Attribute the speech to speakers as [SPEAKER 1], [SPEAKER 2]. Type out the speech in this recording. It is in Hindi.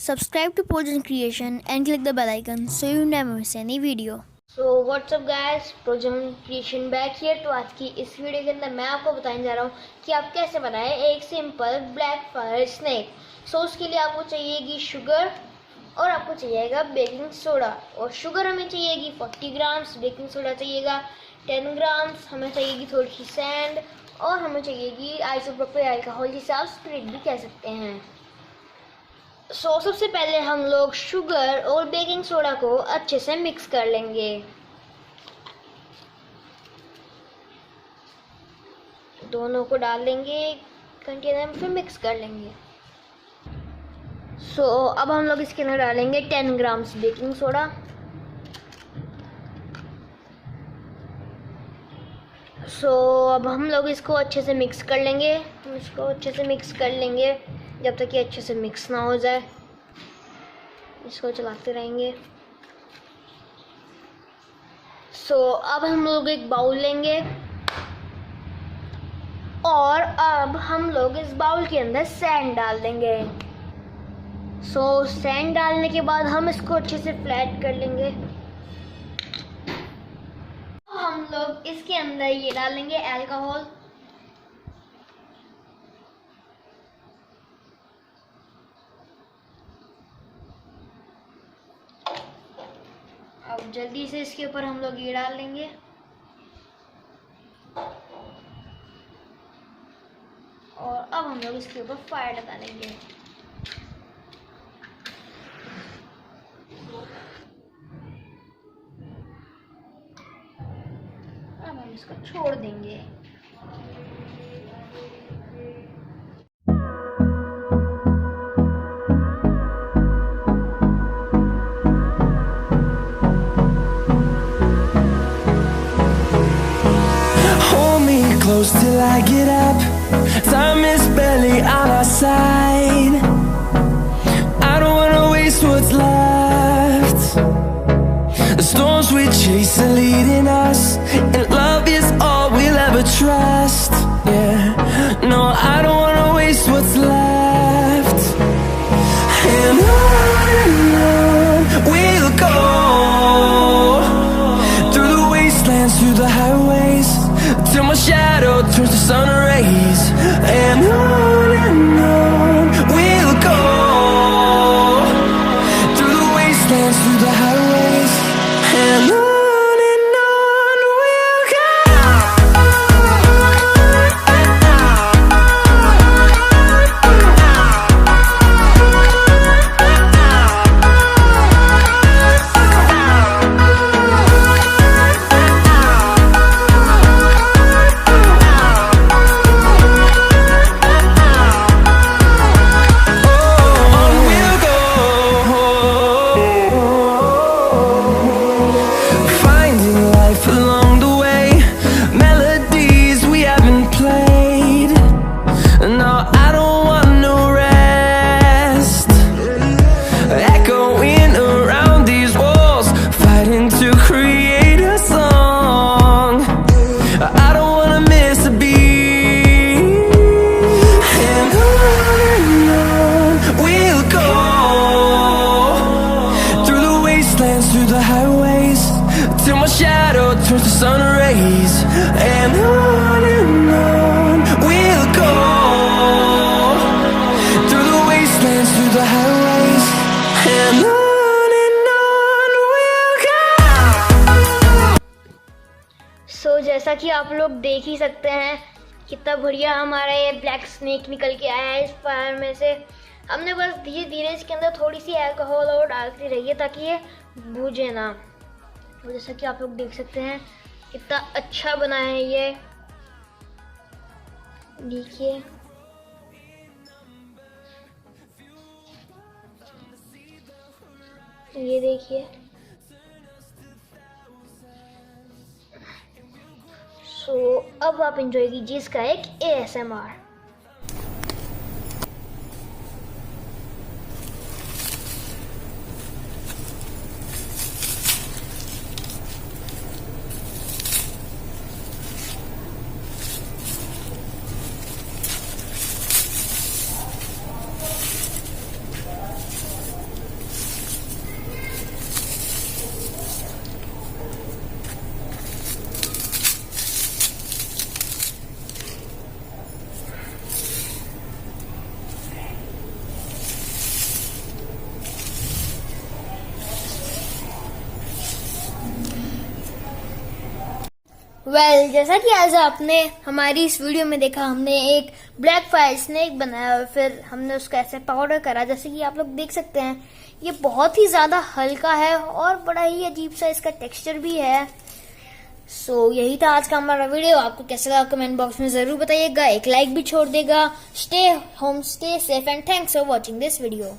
[SPEAKER 1] Subscribe to Projan Creation and click the bell icon so you never miss any video.
[SPEAKER 2] So what's up guys, प्रोजन क्रिएशन बैक हियर। तो आज की इस वीडियो के अंदर मैं आपको बताने जा रहा हूँ कि आप कैसे बनाएं एक सिंपल ब्लैक फॉरेस्ट स्नैक। सो उसके लिए आपको चाहिएगी शुगर और आपको चाहिएगा बेकिंग सोडा। और शुगर हमें चाहिएगी 40 ग्राम्स, बेकिंग सोडा चाहिएगा 10 ग्राम्स, हमें चाहिएगी थोड़ी सी सैंड और हमें चाहिएगी आइसोप्रोपाइल अल्कोहल, जिसे आप स्पिरिट भी कह सकते हैं। सबसे पहले हम लोग शुगर और बेकिंग सोडा को अच्छे से मिक्स कर लेंगे। दोनों को डाल लेंगे कंटेनर में, फिर मिक्स कर लेंगे। अब हम लोग इसके अंदर डालेंगे 10 ग्राम्स बेकिंग सोडा। अब हम लोग इसको अच्छे से मिक्स कर लेंगे। हम इसको अच्छे से मिक्स कर लेंगे जब तक ये अच्छे से मिक्स ना हो जाए। इसको चलाते रहेंगे। अब हम लोग एक बाउल लेंगे और अब हम लोग इस बाउल के अंदर सैंड डाल देंगे। सैंड डालने के बाद हम इसको अच्छे से फ्लैट कर लेंगे। हम लोग इसके अंदर ये डालेंगे अल्कोहल। अब जल्दी से इसके ऊपर हम लोग ये डाल लेंगे। और अब हम लोग इसके ऊपर फायर लगा लेंगे। अब हम इसको छोड़ देंगे।
[SPEAKER 3] Close till I get up. Time is barely on our side. I don't wanna waste what's left. The storms we chase are leading us, and love is all we'll ever trust. Yeah, no, I don't wanna waste what's left. And on we'll go, through the wastelands, through the highways, till my shadow turns to sun rays. And on we'll go, through the wastelands, through the highways, and on we'll go. Through the highways, till my shadow turns to sun rays. And on we'll go, through the wastelands, through the highways, and on we'll go.
[SPEAKER 2] जैसा कि आप लोग देख ही सकते हैं कितना बढ़िया हमारा ये ब्लैक स्नेक निकल के आया है इस फायर में से। हमने बस धीरे धीरे इसके अंदर थोड़ी सी अल्कोहल और डालती रही है ताकि ये भूजे ना। और जैसा कि आप लोग देख सकते हैं कितना अच्छा बना है ये, देखिए। ये देखिए। अब आप एंजॉय कीजिए इसका एक ASMR। जैसा कि आज आपने हमारी इस वीडियो में देखा, हमने एक ब्लैक फायर स्नेक बनाया और फिर हमने उसका ऐसे पाउडर करा। जैसे कि आप लोग देख सकते हैं, ये बहुत ही ज्यादा हल्का है और बड़ा ही अजीब सा इसका टेक्सचर भी है। यही था आज का हमारा वीडियो। आपको कैसा लगा कमेंट बॉक्स में जरूर बताइएगा, एक लाइक भी छोड़ देगा। Stay home, stay safe and thanks for watching this video.